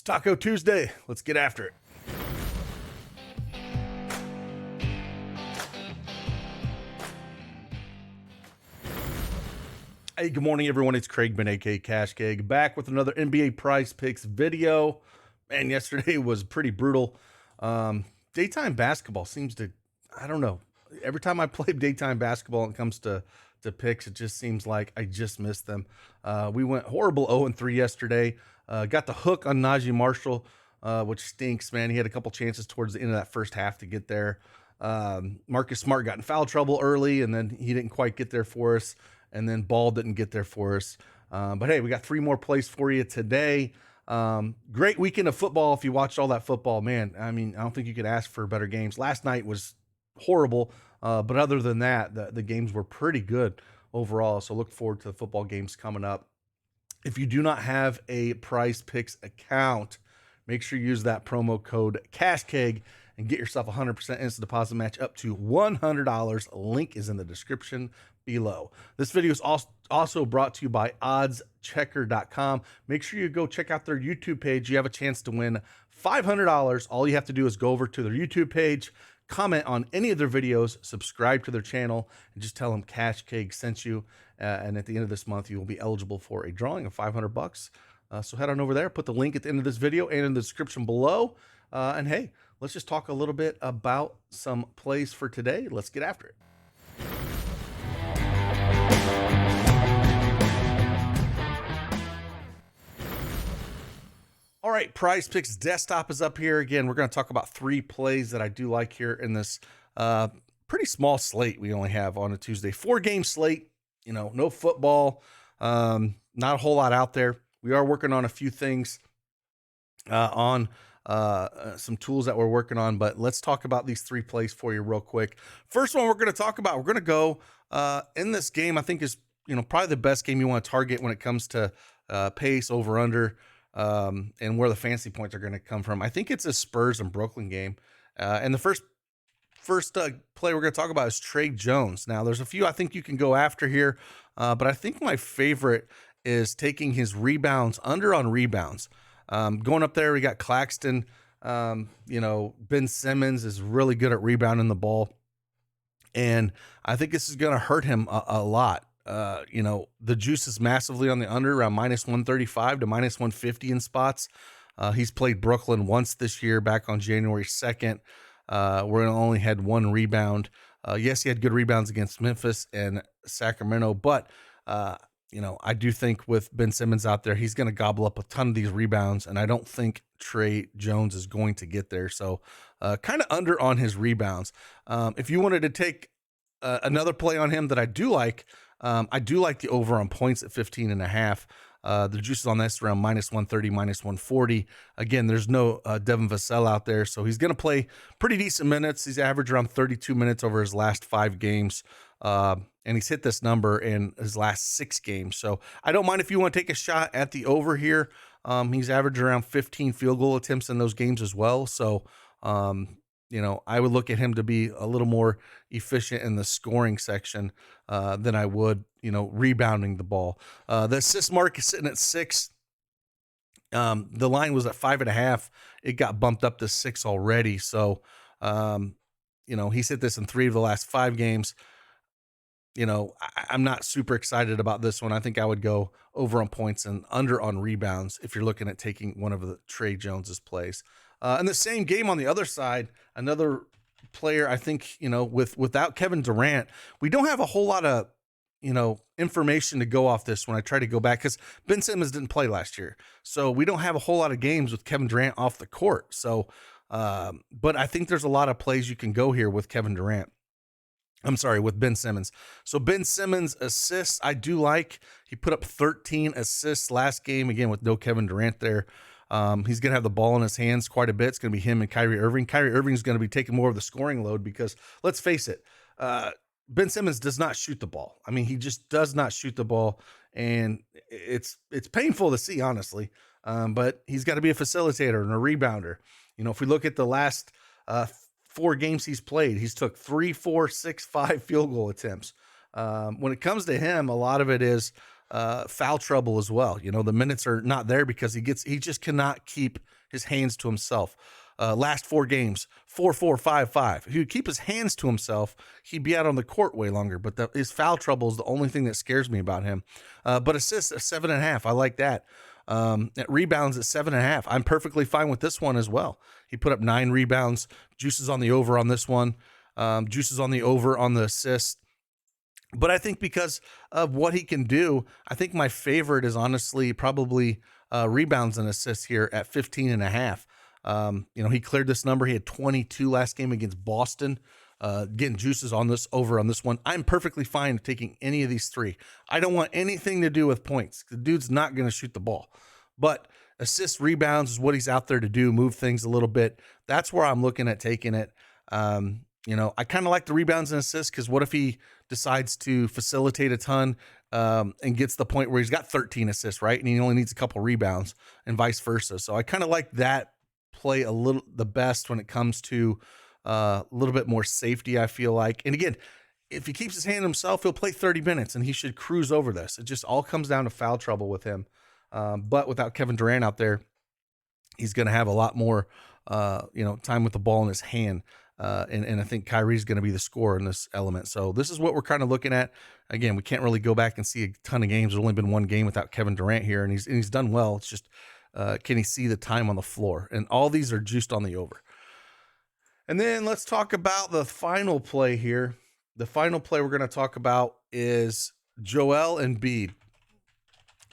It's Taco Tuesday. Let's get after it. Hey, good morning, everyone. It's Craig Ben, aka Cash Keg, back with another NBA Prize Picks video. Man, yesterday was pretty brutal. Daytime basketball seems to, I don't know. Every time I play daytime basketball and it comes to picks, it just seems like I just missed them. We went horrible 0-3 yesterday. Got the hook on Najee Marshall, which stinks, man. He had a couple chances towards the end of that first half to get there. Marcus Smart got in foul trouble early, and then he didn't quite get there for us. And then Ball didn't get there for us. But hey, we got 3 more plays for you today. Great weekend of football. If you watched all that football, man, I mean, I don't think you could ask for better games. Last night was horrible. But other than that, the games were pretty good overall. So look forward to the football games coming up. If you do not have a PrizePicks account, make sure you use that promo code CashKeg and get yourself a 100% instant deposit match up to $100. Link is in the description below. This video is also brought to you by OddsChecker.com. Make sure you go check out their YouTube page. You have a chance to win $500. All you have to do is go over to their YouTube page, comment on any of their videos, subscribe to their channel, and just tell them Cash Keg sent you. And at the end of this month, you will be eligible for a drawing of $500. So head on over there, put the link at the end of this video and in the description below. And hey, let's just talk a little bit about some plays for today. Let's get after it. All right, PrizePicks desktop is up here. Again, we're going to talk about 3 plays that I do like here in this pretty small slate we only have on a Tuesday. 4-game slate, you know, no football, not a whole lot out there. We are working on a few things on some tools that we're working on, but let's talk about these 3 plays for you real quick. First one we're going to talk about, we're going to go in this game, I think is, you know, probably the best game you want to target when it comes to pace, over, under, and where the fantasy points are going to come from. I think it's a Spurs and Brooklyn game. And the first play we're going to talk about is Trey Jones. Now, there's a few I think you can go after here, but I think my favorite is taking his rebounds, under on rebounds. Going up there, we got Claxton. You know, Ben Simmons is really good at rebounding the ball. And I think this is going to hurt him a lot. You know, the juice is massively on the under, around minus 135 to minus 150 in spots. He's played Brooklyn once this year, back on January 2nd, where he only had 1 rebound. Yes, he had good rebounds against Memphis and Sacramento, but, you know, I do think with Ben Simmons out there, he's going to gobble up a ton of these rebounds, and I don't think Trey Jones is going to get there. So kind of under on his rebounds. If you wanted to take another play on him that I do like the over on points at 15.5. The juice is on this around minus 130, minus 140. Again, there's no Devin Vassell out there, so he's going to play pretty decent minutes. He's averaged around 32 minutes over his last 5 games, and he's hit this number in his last 6 games. So I don't mind if you want to take a shot at the over here. He's averaged around 15 field goal attempts in those games as well. So, you know, I would look at him to be a little more efficient in the scoring section than I would, you know, rebounding the ball. The assist mark is sitting at 6. The line was at 5.5. It got bumped up to 6 already. So, you know, he's hit this in 3 of the last 5 games. You know, I'm not super excited about this one. I think I would go over on points and under on rebounds if you're looking at taking one of the Trey Jones's plays. In the same game on the other side, another player, I think, you know, without Kevin Durant, we don't have a whole lot of, you know, information to go off this when I try to go back, because Ben Simmons didn't play last year. So we don't have a whole lot of games with Kevin Durant off the court. So, but I think there's a lot of plays you can go here with Kevin Durant. I'm sorry, with Ben Simmons. So Ben Simmons assists, I do like. He put up 13 assists last game, again, with no Kevin Durant there. He's going to have the ball in his hands quite a bit. It's going to be him and Kyrie Irving. Kyrie Irving is going to be taking more of the scoring load because, let's face it, Ben Simmons does not shoot the ball. I mean, he just does not shoot the ball, and it's painful to see, honestly. But he's got to be a facilitator and a rebounder. You know, if we look at the last 4 games he's played, he's took 3, 4, 6, 5 field goal attempts. When it comes to him, a lot of it is foul trouble as well. You know, the minutes are not there because he just cannot keep his hands to himself. Last 4 games, 4-4, 5-5. If he would keep his hands to himself, he'd be out on the court way longer. But his foul trouble is the only thing that scares me about him. But assists at 7.5, I like that. At rebounds at 7.5, I'm perfectly fine with this one as well. He put up 9 rebounds. Juices on the over on this one. Juices on the over on the assist. But I think because of what he can do, I think my favorite is honestly probably rebounds and assists here at 15.5. You know, he cleared this number. He had 22 last game against Boston. Getting juices on this over on this one. I'm perfectly fine taking any of these 3. I don't want anything to do with points. The dude's not going to shoot the ball, but assists, rebounds is what he's out there to do. Move things a little bit. That's where I'm looking at taking it. You know, I kind of like the rebounds and assists because what if he decides to facilitate a ton and gets the point where he's got 13 assists, right? And he only needs a couple rebounds and vice versa. So I kind of like that play a little the best when it comes to a little bit more safety, I feel like. And again, if he keeps his hand himself, he'll play 30 minutes and he should cruise over this. It just all comes down to foul trouble with him. But without Kevin Durant out there, he's going to have a lot more, you know, time with the ball in his hand. And I think Kyrie's going to be the scorer in this element. So this is what we're kind of looking at. Again, we can't really go back and see a ton of games. There's only been 1 game without Kevin Durant here, and he's done well. It's just, can he see the time on the floor? And all these are juiced on the over. And then let's talk about the final play here. The final play we're going to talk about is Joel Embiid.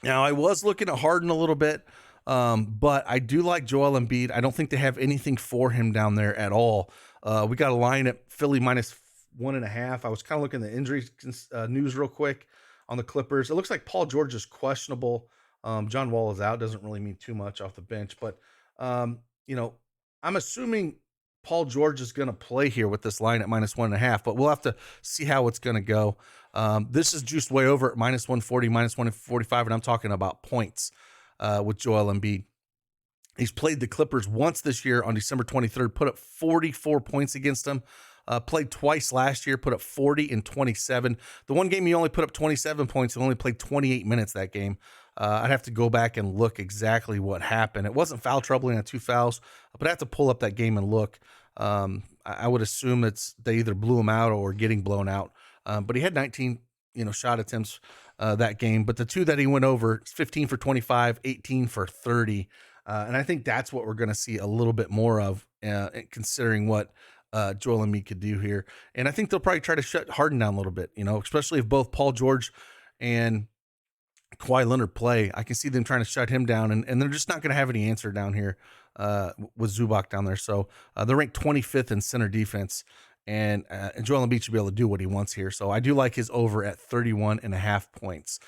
Now, I was looking at Harden a little bit, but I do like Joel Embiid. I don't think they have anything for him down there at all. We got a line at Philly -1.5. I was kind of looking at the injury news real quick on the Clippers. It looks like Paul George is questionable. John Wall is out. Doesn't really mean too much off the bench, but you know, I'm assuming Paul George is going to play here with this line at -1.5, but we'll have to see how it's going to go. This is juiced way over at -140, -145, and I'm talking about points with Joel Embiid. He's played the Clippers once this year on December 23rd, put up 44 points against them. Played twice last year, put up 40 and 27. The one game he only put up 27 points. He only played 28 minutes that game. I'd have to go back and look exactly what happened. It wasn't foul trouble. He had 2 fouls, but I have to pull up that game and look. I would assume they either blew him out or getting blown out. But he had 19, shot attempts that game. But the 2 that he went over, 15 for 25, 18 for 30. And I think that's what we're going to see a little bit more of, considering what Joel Embiid could do here. And I think they'll probably try to shut Harden down a little bit, especially if both Paul George and Kawhi Leonard play. I can see them trying to shut him down, and they're just not going to have any answer down here with Zubac down there. So they're ranked 25th in center defense, and Joel Embiid should be able to do what he wants here. So I do like his over at 31.5 points.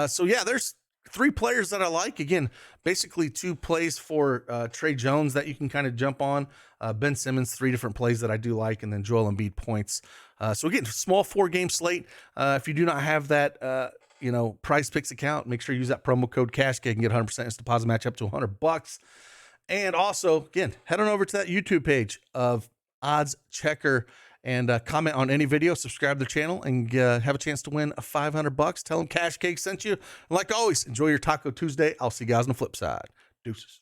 So yeah, there's 3 players that I like. Again, basically 2 plays for Trey Jones that you can kind of jump on. Ben Simmons, 3 different plays that I do like, and then Joel Embiid points. So again, small 4-game slate. If you do not have that, PrizePicks account, make sure you use that promo code CashK and get 100% instant deposit match up to $100. And also, again, head on over to that YouTube page of OddsChecker and comment on any video, subscribe to the channel, and have a chance to win $500. Tell them Cash Cake sent you. And like always, enjoy your Taco Tuesday. I'll see you guys on the flip side. Deuces.